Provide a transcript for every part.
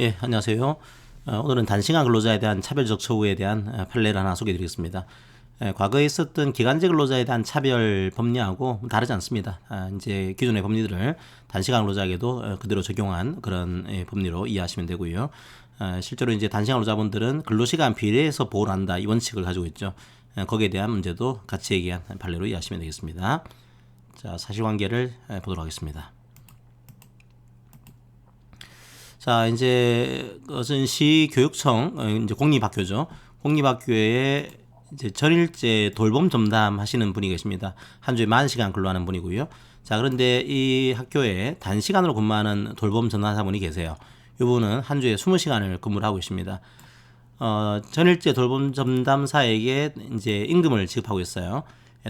예, 안녕하세요. 오늘은 단시간 근로자에 대한 차별적 처우에 대한 판례를 하나 소개해 드리겠습니다. 과거에 있었던 기간제 근로자에 대한 차별 법리하고 다르지 않습니다. 이제 기존의 법리들을 단시간 근로자에게도 그대로 적용한 그런 법리로 이해하시면 되고요. 실제로 이제 단시간 근로자분들은 근로시간 비례해서 보호를 한다 이 원칙을 가지고 있죠. 거기에 대한 문제도 같이 얘기한 판례로 이해하시면 되겠습니다. 자, 사실관계를 보도록 하겠습니다. 자, 이제 그것은 시교육청 이제 공립학교죠. 공립학교에 이제 전일제 돌봄 전담하시는 분이 계십니다. 한 주에 40시간 근로하는 분이고요. 자, 그런데 이 학교에 단시간으로 근무하는 돌봄 전담사분이 계세요. 이분은 한 주에 20시간을 근무를 하고 있습니다. 전일제 돌봄 전담사에게 이제 임금을 지급하고 있어요.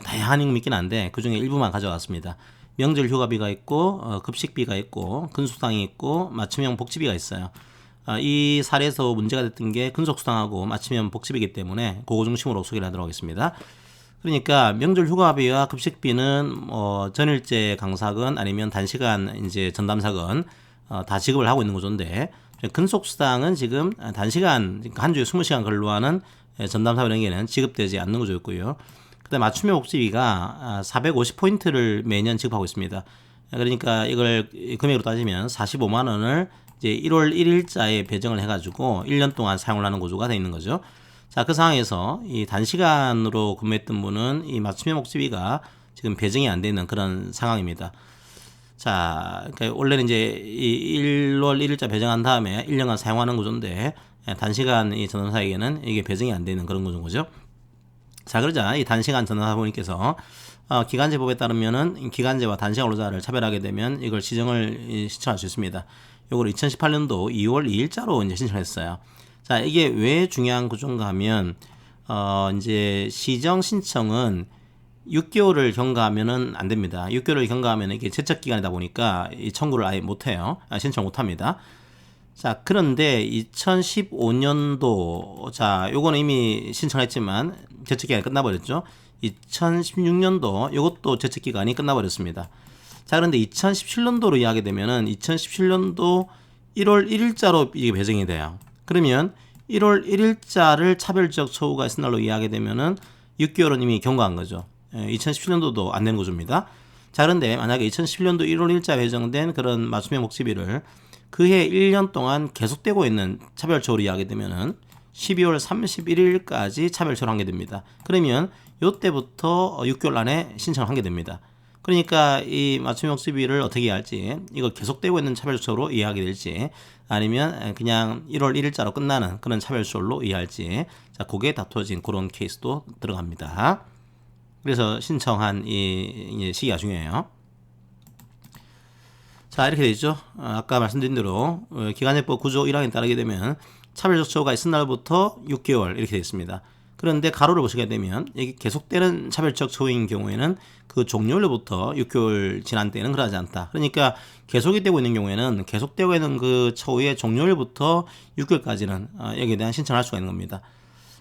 다양한 임금이 있긴 한데 그 중에 일부만 가져왔습니다. 명절 휴가비가 있고 급식비가 있고 근속수당이 있고 맞춤형 복지비가 있어요. 이 사례에서 문제가 됐던 게 근속수당하고 맞춤형 복지비이기 때문에 그거 중심으로 소개를 하도록 하겠습니다. 그러니까 명절 휴가비와 급식비는 전일제 강사건 아니면 단시간 이제 전담사건 다 지급을 하고 있는 구조인데 근속수당은 지금 단시간 한 주에 20시간 근로하는 전담사원에게는 지급되지 않는 구조였고요. 그다음 맞춤형 복지비가 450포인트를 매년 지급하고 있습니다. 그러니까 이걸 금액으로 따지면 45만 원을 이제 1월 1일자에 배정을 해가지고 1년 동안 사용을 하는 구조가 되어 있는 거죠. 자, 그 상황에서 이 단시간으로 근무했던 분은 이 맞춤형 복지비가 지금 배정이 안 되는 그런 상황입니다. 자, 그러니까 원래는 이제 이 1월 1일자 배정한 다음에 1년간 사용하는 구조인데 단시간 이 전원사에게는 이게 배정이 안 되는 그런 구조인 거죠. 자, 그러자 이 단시간 전담사분께서 기간제법에 따르면은 기간제와 단시간 근로자를 차별하게 되면 이걸 시정을 신청할 수 있습니다. 요걸 2018년도 2월 2일자로 이제 신청했어요. 자, 이게 왜 중요한 구조인가 하면 이제 시정 신청은 6개월을 경과하면은 안 됩니다. 6개월을 경과하면 이게 제척 기간이다 보니까 이 청구를 아예 못 해요. 신청 못 합니다. 자, 그런데 2015년도, 자, 요거는 이미 신청했지만 제척기간이 끝나버렸죠. 2016년도 요것도 제척기간이 끝나버렸습니다. 자, 그런데 2017년도로 이야기하게 되면은 2017년도 1월 1일자로 이게 배정이 돼요. 그러면 1월 1일자를 차별적 처우가 있은 날로 이해하게 되면은 6개월은 이미 경과한 거죠. 2017년도도 안 되는 구조입니다. 자, 그런데 만약에 2017년도 1월 1일자 배정된 그런 맞춤형 복지비를 그해 1년 동안 계속되고 있는 차별처우를 이야기하게 되면은 12월 31일까지 차별처우를 하게 됩니다. 그러면 이때부터 6개월 안에 신청을 하게 됩니다. 그러니까 이 맞춤형 복지비를 어떻게 해야 할지, 이걸 계속되고 있는 차별처우로 이해하게 될지, 아니면 그냥 1월 1일자로 끝나는 그런 차별처우로 이해할지, 자, 그게 다투어진 그런 케이스도 들어갑니다. 그래서 신청한 이 시기가 중요해요. 자, 이렇게 되죠. 아까 말씀드린 대로 기간제법 9조 1항에 따르게 되면 차별적 처우가 있은 날부터 6개월 이렇게 되어 있습니다. 그런데 가로를 보시게 되면 이게 계속되는 차별적 처우인 경우에는 그 종료일로부터 6개월 지난 때는 그러지 않다. 그러니까 계속이 되고 있는 경우에는 계속되고 있는 그 처우의 종료일부터 6개월까지는 여기에 대한 신청을 할 수가 있는 겁니다.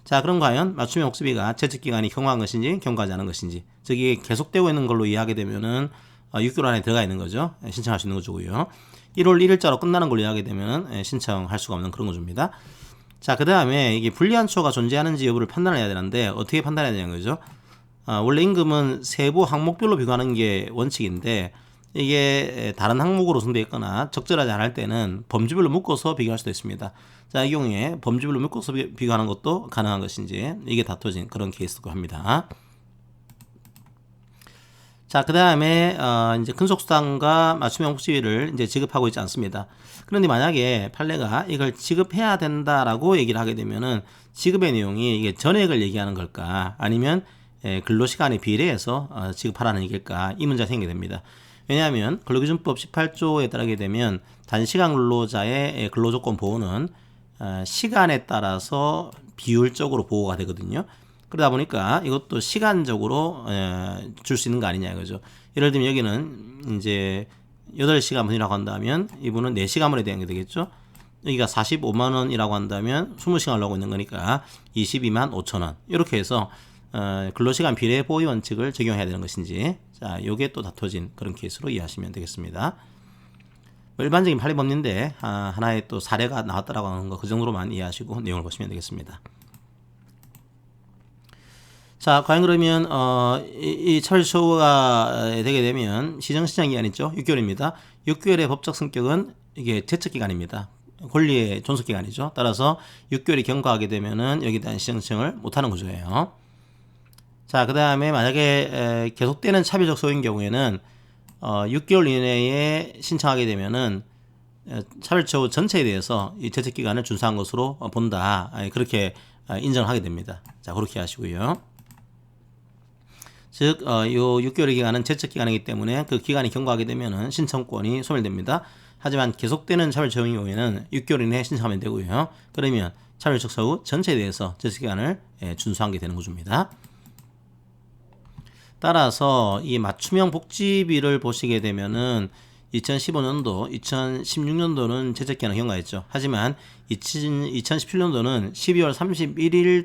자, 그럼 과연 맞춤형 복지비가 제척기간이 경과한 것인지 경과하지 않은 것인지, 즉 이게 계속되고 있는 걸로 이해하게 되면은 6개월 안에 들어가 있는 거죠. 신청할 수 있는 거고요. 1월 1일자로 끝나는 걸로 이해하게 되면 신청할 수가 없는 그런 거조입니다. 자, 그 다음에 이게 불리한 처우가 존재하는지 여부를 판단해야 되는데 어떻게 판단해야 되는 거죠? 원래 임금은 세부 항목별로 비교하는 게 원칙인데 이게 다른 항목으로 손되어 있거나 적절하지 않을 때는 범주별로 묶어서 비교할 수도 있습니다. 자, 이 경우에 범주별로 묶어서 비교하는 것도 가능한 것인지 이게 다투어진 그런 케이스고 합니다. 자, 그 다음에 이제 근속수당과 맞춤형 복지비를 이제 지급하고 있지 않습니다. 그런데 만약에 판례가 이걸 지급해야 된다라고 얘기를 하게 되면은 지급의 내용이 이게 전액을 얘기하는 걸까 아니면 근로시간에 비례해서 지급하라는 얘기일까, 이 문제가 생기게 됩니다. 왜냐하면 근로기준법 18조에 따르게 되면 단시간 근로자의 근로조건 보호는 시간에 따라서 비율적으로 보호가 되거든요. 그러다 보니까 이것도 시간적으로 줄 수 있는 거 아니냐 이거죠. 예를 들면 여기는 이제 8시간분이라고 한다면 이분은 4시간분에 대한 게 되겠죠. 여기가 45만 원이라고 한다면 20시간을 하고 있는 거니까 22만 5천 원. 이렇게 해서 근로시간 비례 보호 원칙을 적용해야 되는 것인지, 자, 요게 또 다투어진 그런 케이스로 이해하시면 되겠습니다. 일반적인 판례법인데 하나의 또 사례가 나왔다라고 하는 거 그 정도로만 이해하시고 내용을 보시면 되겠습니다. 자, 과연 그러면 이 차별처우가 되게 되면 시정신청기간 있죠? 6개월입니다. 6개월의 법적 성격은 이게 제척기간입니다. 권리의 존속기간이죠. 따라서 6개월이 경과하게 되면은 여기에 대한 시정신청을 못하는 구조예요. 자, 그 다음에 만약에 계속되는 차별적 소유인 경우에는 6개월 이내에 신청하게 되면은 차별처우 전체에 대해서 이 제척기간을 준수한 것으로 본다. 그렇게 인정하게 됩니다. 자, 그렇게 하시고요. 즉, 요 6개월의 기간은 제척기간이기 때문에 그 기간이 경과하게 되면은 신청권이 소멸됩니다. 하지만 계속되는 차별처우인 경우에는 6개월 이내에 신청하면 되고요. 그러면 차별적 처우 전체에 대해서 제척기간을 준수한 게 되는 구조입니다. 따라서 이 맞춤형 복지비를 보시게 되면은 2015년도, 2016년도는 제척기간을 경과했죠. 하지만 2017년도는 12월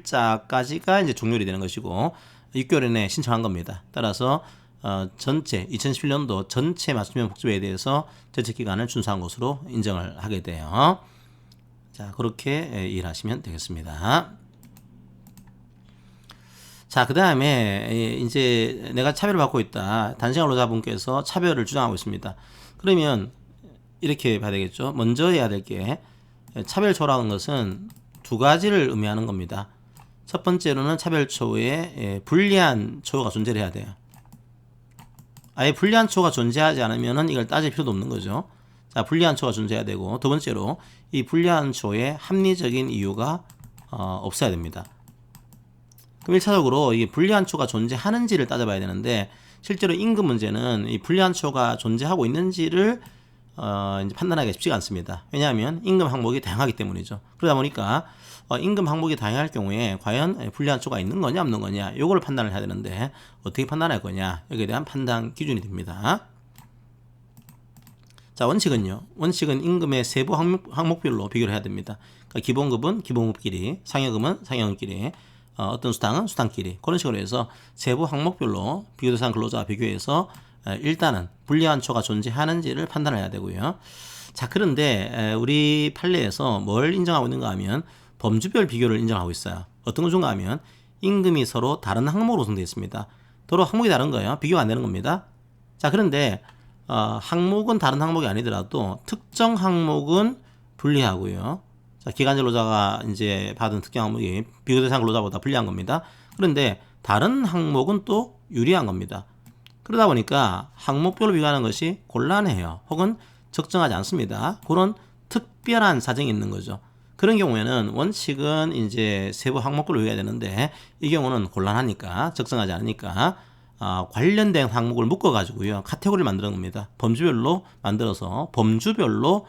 31일자까지가 이제 종료이 되는 것이고 6개월 이내에 신청한 겁니다. 따라서 전체 2017년도 전체 맞춤형 복지비에 대해서 제척기간을 준수한 것으로 인정을 하게 돼요. 자, 그렇게 이해를 하시면 되겠습니다. 자, 그 다음에 이제 내가 차별을 받고 있다. 단시간 근로자분께서 차별을 주장하고 있습니다. 그러면 이렇게 봐야 되겠죠. 먼저 해야 될 게 차별초라는 것은 두 가지를 의미하는 겁니다. 첫 번째로는 차별초에 불리한 초가 존재를 해야 돼요. 아예 불리한 초가 존재하지 않으면 이걸 따질 필요도 없는 거죠. 자, 불리한 초가 존재해야 되고, 두 번째로 이 불리한 초에 합리적인 이유가 없어야 됩니다. 그럼 1차적으로 이게 불리한 초가 존재하는지를 따져봐야 되는데, 실제로 임금 문제는 이 불리한 초가 존재하고 있는지를 이제 판단하기가 쉽지가 않습니다. 왜냐하면 임금 항목이 다양하기 때문이죠. 그러다 보니까 임금 항목이 다양할 경우에 과연 불리한 초가 있는 거냐 없는 거냐 이걸 판단을 해야 되는데 어떻게 판단할 거냐 여기에 대한 판단 기준이 됩니다. 자, 원칙은요. 원칙은 임금의 세부 항목별로 비교를 해야 됩니다. 그러니까 기본급은 기본급끼리, 상여금은 상여금끼리, 어떤 수당은 수당끼리 그런 식으로 해서 세부 항목별로 비교 대상 근로자와 비교해서 일단은 불리한 초가 존재하는지를 판단해야 되고요. 자, 그런데 우리 판례에서 뭘 인정하고 있는가 하면 범주별 비교를 인정하고 있어요. 어떤 구조인가 하면 임금이 서로 다른 항목으로 구성되어 있습니다. 서로 항목이 다른 거예요. 비교가 안 되는 겁니다. 자, 그런데 항목은 다른 항목이 아니더라도 특정 항목은 불리하고요. 자, 기간제 근로자가 이제 받은 특정 항목이 비교 대상 근로자보다 불리한 겁니다. 그런데 다른 항목은 또 유리한 겁니다. 그러다 보니까 항목별로 비교하는 것이 곤란해요. 혹은 적정하지 않습니다. 그런 특별한 사정이 있는 거죠. 그런 경우에는 원칙은 이제 세부 항목별로 비교해야 되는데 이 경우는 곤란하니까 적정하지 않으니까 관련된 항목을 묶어가지고요. 카테고리를 만드는 겁니다. 범주별로 만들어서 범주별로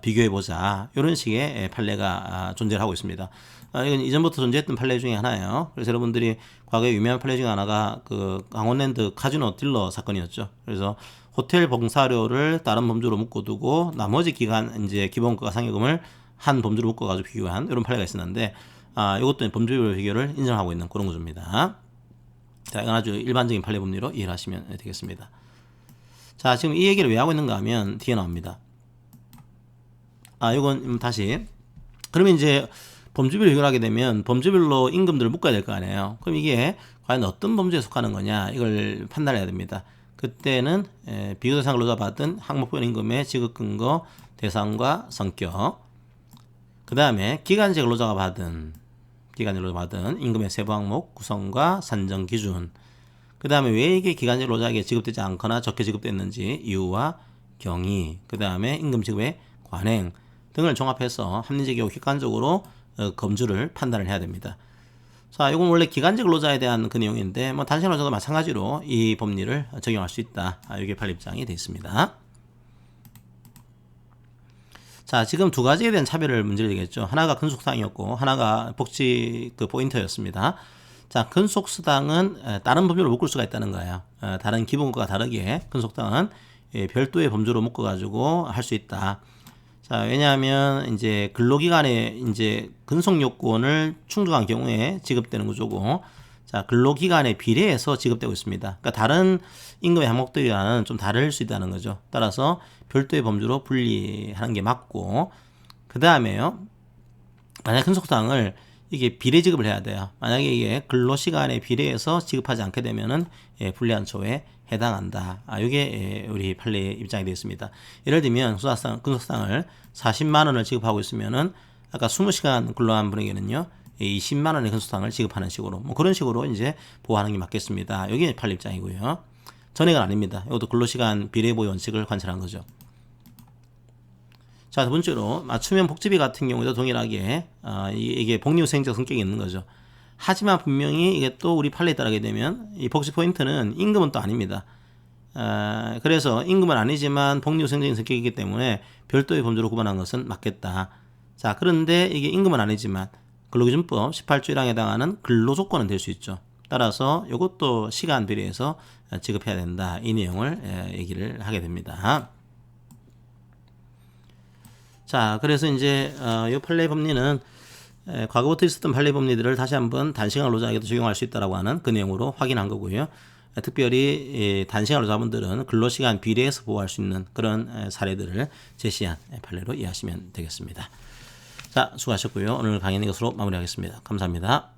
비교해보자. 이런 식의 판례가 존재를 하고 있습니다. 이건 이전부터 존재했던 판례 중에 하나예요. 그래서 여러분들이 과거에 유명한 판례 중에 하나가 그 강원랜드 카지노 딜러 사건이었죠. 그래서 호텔 봉사료를 다른 범주로 묶어두고 나머지 기간 이제 기본급과 상여금을 한 범주로 묶어가지고 비교한 이런 판례가 있었는데 이것도 범주별 비교를 인정하고 있는 그런 구조입니다. 자, 이건 아주 일반적인 판례 법리로 이해를 하시면 되겠습니다. 자, 지금 이 얘기를 왜 하고 있는가 하면 뒤에 나옵니다. 이건 다시 그러면 이제 범주별로 비교를 하게 되면 범주별로 임금들을 묶어야 될 거 아니에요. 그럼 이게 과연 어떤 범주에 속하는 거냐 이걸 판단해야 됩니다. 그때는 비교 대상 근로자 받은 항목별 임금의 지급 근거, 대상과 성격, 그 다음에 기간제 근로자가 받은 임금의 세부 항목 구성과 산정 기준, 그 다음에 왜 이게 기간제 근로자에게 지급되지 않거나 적게 지급됐는지 이유와 경위, 그 다음에 임금 지급의 관행 등을 종합해서 합리적이고 객관적으로 검주를 판단을 해야 됩니다. 자, 이건 원래 기간제 근로자에 대한 그 내용인데 단시간 근로자도 마찬가지로 이 법리를 적용할 수 있다. 이게 판례 입장이 되어 있습니다. 자, 지금 두 가지에 대한 차별을 문제를 얘기했죠. 하나가 근속수당이었고 하나가 복지 그 포인트였습니다. 자, 근속수당은 다른 범주로 묶을 수가 있다는 거예요. 다른 기본급과 다르게 근속수당은 별도의 범주로 묶어가지고 할 수 있다. 자, 왜냐하면 이제 근로기간에 이제 근속 요건을 충족한 경우에 지급되는 구조고, 자, 근로기간에 비례해서 지급되고 있습니다. 그러니까 다른 임금의 항목들이랑은 좀 다를 수 있다는 거죠. 따라서 별도의 범주로 분리하는 게 맞고, 그 다음에요. 만약 근속상을 이게 비례 지급을 해야 돼요. 만약에 이게 근로시간에 비례해서 지급하지 않게 되면은 불리한 처우에 해당한다. 이게 우리 판례의 입장이 되겠습니다. 예를 들면 근속상을 40만 원을 지급하고 있으면은 아까 20시간 근로한 분에게는요 20만 원의 근속상을 지급하는 식으로 뭐 그런 식으로 이제 보호하는 게 맞겠습니다. 이게 판례 입장이고요. 전액은 아닙니다. 이것도 근로시간 비례 보호 원칙을 관찰한 거죠. 자, 두 번째로 맞춤형 복지비 같은 경우에도 동일하게 이게 복리후생적 성격이 있는 거죠. 하지만 분명히 이게 또 우리 판례에 따르게 되면 이 복지 포인트는 임금은 또 아닙니다. 그래서 임금은 아니지만 복리후생적인 성격이기 때문에 별도의 범주로 구분한 것은 맞겠다. 자, 그런데 이게 임금은 아니지만 근로기준법 18조 1항에 해당하는 근로조건은 될 수 있죠. 따라서 이것도 시간 비례해서 지급해야 된다. 이 내용을 얘기를 하게 됩니다. 자, 그래서 이제 이 판례 법리는 과거부터 있었던 판례 법리들을 다시 한번 단시간 근로자에게도 적용할 수 있다라고 하는 그 내용으로 확인한 거고요. 특별히 단시간 근로자분들은 근로시간 비례해서 보호할 수 있는 그런 사례들을 제시한 판례로 이해하시면 되겠습니다. 자, 수고하셨고요. 오늘 강의는 이것으로 마무리하겠습니다. 감사합니다.